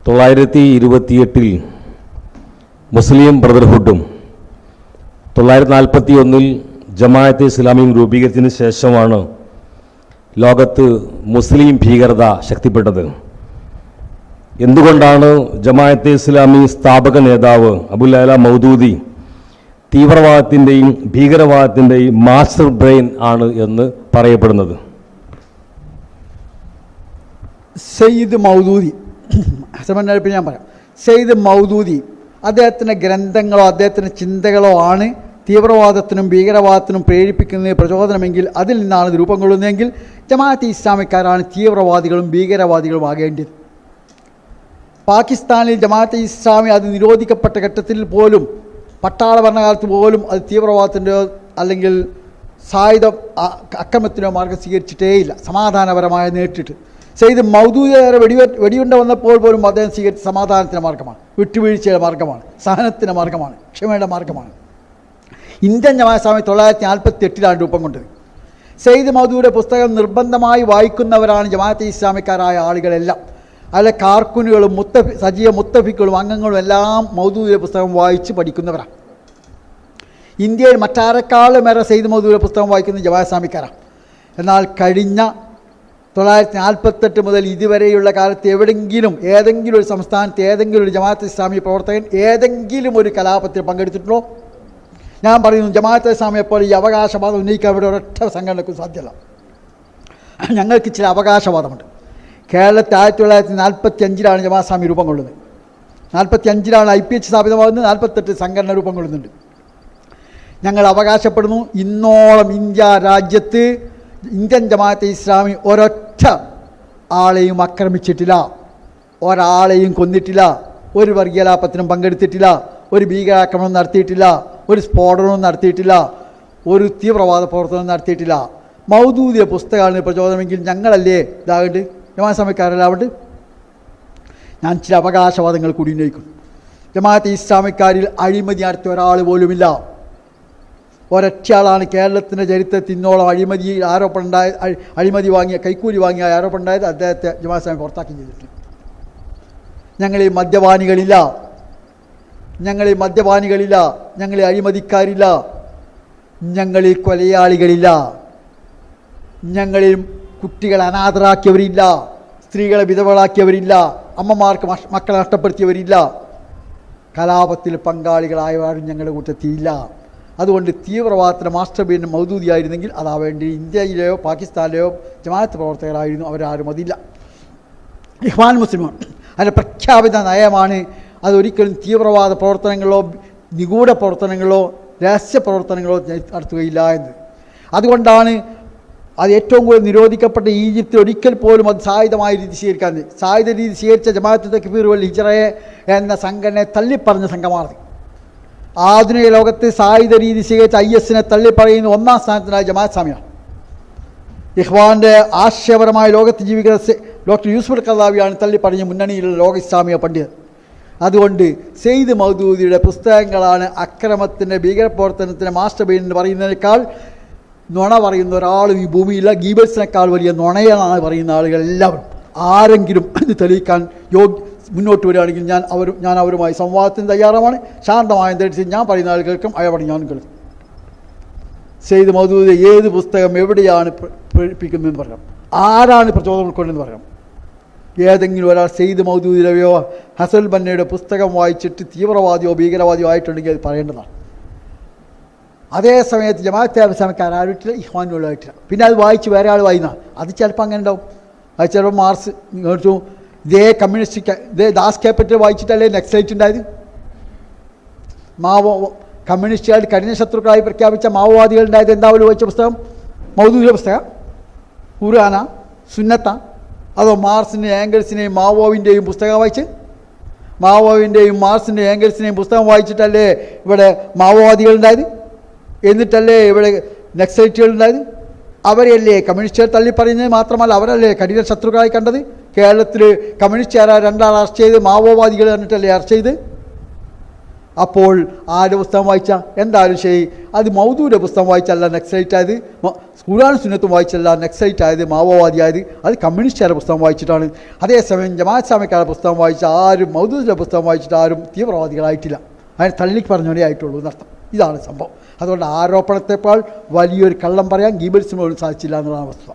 1928 മുസ്ലിം ബ്രദർഹുഡും 1941 ജമാഅത്തെ ഇസ്ലാമിയും രൂപീകരിച്ചതിന് ശേഷമാണ് ലോകത്ത് മുസ്ലിം ഭീകരത ശക്തിപ്പെട്ടത്. എന്തുകൊണ്ടാണ് ജമാഅത്തെ ഇസ്ലാമി സ്ഥാപക നേതാവ് അബുൽ അല മൗദൂദി തീവ്രവാദത്തിൻ്റെയും ഭീകരവാദത്തിൻ്റെയും മാസ്റ്റർ ബ്രെയിൻ ആണ് എന്ന് പറയപ്പെടുന്നത്? സയ്യിദ് മൗദൂദി, ഹസമന്നഴിപ്പ് ഞാൻ പറയാം. സയ്യിദ് മൗദൂദി അദ്ദേഹത്തിൻ്റെ ഗ്രന്ഥങ്ങളോ അദ്ദേഹത്തിൻ്റെ ചിന്തകളോ ആണ് തീവ്രവാദത്തിനും ഭീകരവാദത്തിനും പ്രേരിപ്പിക്കുന്നത് പ്രചോദനമെങ്കിൽ അതിൽ നിന്നാണ് രൂപം കൊള്ളുന്നതെങ്കിൽ ജമാഅത്തെ ഇസ്ലാമിക്കാരാണ് തീവ്രവാദികളും ഭീകരവാദികളും ആകേണ്ടത്. പാകിസ്ഥാനിൽ ജമാഅത്തെ ഇസ്ലാമി അത് നിരോധിക്കപ്പെട്ട ഘട്ടത്തിൽ പോലും, പട്ടാള ഭരണകാലത്ത് പോലും അത് തീവ്രവാദത്തിൻ്റെയോ അല്ലെങ്കിൽ സായുധ അക്രമത്തിനോ മാർഗം സ്വീകരിച്ചിട്ടേയില്ല, സമാധാനപരമായ നേരിട്ടിട്ട്. സയ്യിദ് മൗദൂദിയുടെ വെടിയുണ്ട വന്നപ്പോൾ പോലും അദ്ദേഹം സ്വീകരിച്ച സമാധാനത്തിൻ്റെ മാർഗ്ഗമാണ്, വിട്ടുവീഴ്ചയുടെ മാർഗ്ഗമാണ്, സഹനത്തിൻ്റെ മാർഗ്ഗമാണ്, ക്ഷമയുടെ മാർഗ്ഗമാണ്. ഇന്ത്യൻ ജമാഅത്ത് ഇസ്ലാമി 1948 രൂപം കൊണ്ടത്. സയ്യിദ് മൗദൂദിയുടെ പുസ്തകം നിർബന്ധമായി വായിക്കുന്നവരാണ് ജമാഅത്തെ ഇസ്ലാമിക്കാരായ ആളുകളെല്ലാം. അതിലെ കാർക്കുനുകളും സജീവ മുത്തഫിക്കുകളും അംഗങ്ങളും എല്ലാം മൗദൂദിയുടെ പുസ്തകം വായിച്ച് പഠിക്കുന്നവരാണ്. ഇന്ത്യയിൽ മറ്റാരെക്കാളുമേറെ സയ്യിദ് മൗദൂദിയുടെ പുസ്തകം വായിക്കുന്നത് ജമാഅത്ത് ഇസ്ലാമിക്കാരാണ്. എന്നാൽ കഴിഞ്ഞ 1948 മുതൽ ഇതുവരെയുള്ള കാലത്ത് എവിടെയെങ്കിലും ഏതെങ്കിലും ഒരു സംസ്ഥാനത്ത് ഏതെങ്കിലും ഒരു ജമാഅത്ത് ഇസ്ലാമി പ്രവർത്തകൻ ഏതെങ്കിലും ഒരു കലാപത്തിൽ പങ്കെടുത്തിട്ടുണ്ടോ? ഞാൻ പറയുന്നു, ജമാഅത്തെ ഇസ്ലാമിയെപ്പോലെ ഈ അവകാശവാദം ഉന്നയിക്കാൻ ഇവിടെ ഒരൊറ്റ സംഘടനക്കും സാധ്യമല്ല. ഞങ്ങൾക്ക് ചില അവകാശവാദമുണ്ട്. കേരളത്തിൽ 1945 ജമാഅത്ത് ഇസ്ലാമി രൂപം കൊള്ളുന്നത്. 1945 IPH സ്ഥാപിതമാകുന്നത്. 1948 സംഘടന രൂപം കൊള്ളുന്നുണ്ട്. ഞങ്ങൾ അവകാശപ്പെടുന്നു, ഇന്നോളം ഇന്ത്യ രാജ്യത്ത് ഇന്ത്യൻ ജമാഅത്തെ ഇസ്ലാമി ഒരൊറ്റ ആളെയും ആക്രമിച്ചിട്ടില്ല, ഒരാളെയും കൊന്നിട്ടില്ല, ഒരു വർഗീയലാപത്തിനും പങ്കെടുത്തിട്ടില്ല, ഒരു ഭീകരാക്രമണം നടത്തിയിട്ടില്ല, ഒരു സ്ഫോടനവും നടത്തിയിട്ടില്ല, ഒരു തീവ്രവാദ പ്രവർത്തനവും നടത്തിയിട്ടില്ല. മൗദൂദിയ പുസ്തകമാണ് പ്രചോദനമെങ്കിൽ ഞങ്ങളല്ലേ ഇതാകണ്ട്, ജമാഅത്ത് ഇസ്ലാമിക്കാരല്ലാവണ്ട്. ഞാൻ ചില അവകാശവാദങ്ങൾ കൂടി ഉന്നയിക്കും. ജമാഅത്തെ ഇസ്ലാമിക്കാരിൽ അഴിമതി നടത്തിയ ഒരാൾ പോലുമില്ല. ഒരൊറ്റയാളാണ് കേരളത്തിൻ്റെ ചരിത്രത്തിൽ ഇന്നോളം അഴിമതി വാങ്ങിയ കൈക്കൂലി വാങ്ങിയ ആരോപണം ഉണ്ടായത്. അദ്ദേഹത്തെ ജമാഅത്ത് ഇസ്ലാമി പുറത്താക്കി ചെയ്തിട്ടുണ്ട്. ഞങ്ങളിൽ മദ്യപാനികളില്ല, ഞങ്ങളിൽ അഴിമതിക്കാരില്ല, ഞങ്ങളിൽ കൊലയാളികളില്ല, ഞങ്ങളിൽ കുട്ടികളെ അനാഥരാക്കിയവരില്ല, സ്ത്രീകളെ വിധവകളാക്കിയവരില്ല, അമ്മമാർക്ക് മക്കളെ നഷ്ടപ്പെടുത്തിയവരില്ല, കലാപത്തിൽ പങ്കാളികളായവരും ഞങ്ങളുടെ കൂട്ടത്തിലില്ല. അതുകൊണ്ട് തീവ്രവാദത്തിൻ്റെ മാസ്റ്റർ ബ്രെയിൻ മൗദൂദിയായിരുന്നെങ്കിൽ അതാവേണ്ടി ഇന്ത്യയിലെയോ പാകിസ്ഥാനിലെയോ ജമാഅത്ത് പ്രവർത്തകരായിരുന്നു, അവരാരും അതില്ല. ഇഖ്വാൻ മുസ്ലിമും അതിൻ്റെ പ്രഖ്യാപിത നയമാണ് അതൊരിക്കലും തീവ്രവാദ പ്രവർത്തനങ്ങളോ നിഗൂഢ പ്രവർത്തനങ്ങളോ രഹസ്യ പ്രവർത്തനങ്ങളോ നടത്തുകയില്ല എന്ന്. അതുകൊണ്ടാണ് അത് ഏറ്റവും കൂടുതൽ നിരോധിക്കപ്പെട്ട ഈജിപ്തിൽ ഒരിക്കൽ പോലും അത് സായുധമായ രീതി സ്വീകരിക്കാൻ, സായുധ രീതി സ്വീകരിച്ച ജമാഅത്ത് തക്ഫീർ വൽ ഹിജ്റയെ എന്ന സംഘടനയെ തള്ളിപ്പറഞ്ഞ സംഘമാണ്. ആധുനിക ലോകത്ത് സായുധ രീതി സ്വീകരിച്ച IS തള്ളിപ്പറയുന്ന ഒന്നാം സ്ഥാനത്തിനായ ജമാഅത്ത് ഇസ്ലാമിയാണ്. ഇഖ്വാൻ്റെ ആശയപരമായ ലോകത്ത് ജീവിക്കുന്ന ഡോക്ടർ യൂസുഫ് ഖദാവിയാണ് തള്ളിപ്പറഞ്ഞ മുന്നണിയിലുള്ള ലോക ഇസ്ലാമിക പണ്ഡിതൻ. അതുകൊണ്ട് സയ്യിദ് മൗദൂദിയുടെ പുസ്തകങ്ങളാണ് അക്രമത്തിൻ്റെ ഭീകരപ്രവർത്തനത്തിൻ്റെ മാസ്റ്റർ ബ്രെയിൻ എന്ന് പറയുന്നതിനേക്കാൾ നുണ പറയുന്ന ഒരാളും ഈ ഭൂമിയില്ല. ഗീബൽസിനേക്കാൾ വലിയ നുണയാണ് പറയുന്ന ആളുകൾ എല്ലാവരും. ആരെങ്കിലും ഇത് തെളിയിക്കാൻ മുന്നോട്ട് വരികയാണെങ്കിൽ ഞാൻ അവരുമായി സംവാദത്തിന് തയ്യാറാണ്. ശാന്തമായ ധരിച്ച് ഞാൻ പറയുന്ന ആളുകൾക്കും അയവണി ഞാൻ കേൾക്കും. സയ്യിദ് മൗദൂദി ഏത് പുസ്തകം എവിടെയാണ് പ്രേരിപ്പിക്കുന്നതെന്ന് പറയാം, ആരാണ് പ്രചോദനം ഉൾക്കൊണ്ടെന്ന് പറയാം. ഏതെങ്കിലും ഒരാൾ സയ്യിദ് മൗദൂദിയുടെയോ ഹസൻ ബന്നയുടെ പുസ്തകം വായിച്ചിട്ട് തീവ്രവാദിയോ ഭീകരവാദിയോ ആയിട്ടുണ്ടെങ്കിൽ അത് പറയേണ്ടതാണ്. അതേ സമയത്ത് ജമാഅത്തെ ഇസ്ലാമിക്കാർ ആരുമിട്ടില്ല, ഇഖ്വാനുള്ളതായിട്ടില്ല. പിന്നെ അത് വായിച്ച് വേറെ ആൾ വായിക്കുന്ന അത് ചിലപ്പോൾ അങ്ങനെ ഉണ്ടാവും. അത് ചിലപ്പോൾ മാർക്സ് മേടിച്ചു ഇതേ ഇതേ ദാസ് ക്യാപിറ്റൽ വായിച്ചിട്ടല്ലേ നക്സലൈറ്റ് ഉണ്ടായത്. കമ്മ്യൂണിസ്റ്റുകാർ കഠിന ശത്രുക്കളായി പ്രഖ്യാപിച്ച മാവോവാദികൾ ഉണ്ടായത് എന്തായാലും വായിച്ച പുസ്തകം മൗദൂദിയുടെ പുസ്തകം ഖുർആന സുന്നത്ത, അതോ മാർക്സിൻ്റെയും ഏംഗൽസിനെയും മാവോവിൻ്റെയും പുസ്തകം വായിച്ച് മാവോവിൻ്റെയും മാർക്സിൻ്റെയും ഏംഗൽസിനെയും പുസ്തകം വായിച്ചിട്ടല്ലേ ഇവിടെ മാവോവാദികൾ ഉണ്ടായത്? എന്നിട്ടല്ലേ ഇവിടെ നക്സലൈറ്റുകൾ ഉണ്ടായത്? അവരെയല്ലേ കമ്മ്യൂണിസ്റ്റുകാർ തള്ളിപ്പറയുന്നത് മാത്രമല്ല, അവരല്ലേ കഠിന ശത്രുക്കളായി കണ്ടത്? കേരളത്തിൽ കമ്മ്യൂണിസ്റ്റുകാരെ 2 ആൾ അറസ്റ്റ് ചെയ്ത് മാവോവാദികൾ എന്നിട്ടല്ലേ അറസ്റ്റ് ചെയ്ത്? അപ്പോൾ ആരുടെ പുസ്തകം വായിച്ചാൽ എന്തായാലും ശരി, അത് മൗദൂദിയുടെ പുസ്തകം വായിച്ചല്ല നക്സലൈറ്റ് ആയത്, ഖുർആൻ സുന്നത്തും വായിച്ചല്ല നക്സലൈറ്റ് ആയത്, മാവോവാദിയായത്, അത് കമ്മ്യൂണിസ്റ്റുകാരുടെ പുസ്തകം വായിച്ചിട്ടാണ്. അതേസമയം ജമാഅത്ത് ഇസ്ലാമിക്കാരുടെ പുസ്തകം വായിച്ച ആരും, മൗദൂദിയുടെ പുസ്തകം വായിച്ചിട്ട് ആരും തീവ്രവാദികളായിട്ടില്ല. അതിന് തള്ളി പറഞ്ഞവരേ ആയിട്ടുള്ളൂ എന്നർത്ഥം. ഇതാണ് സംഭവം. അതുകൊണ്ട് ആരോപണത്തെക്കാൾ വലിയൊരു കള്ളം പറയാൻ ഗീബൽസിന് പോലും സാധിച്ചില്ല എന്നുള്ളതാണ് വസ്തുത.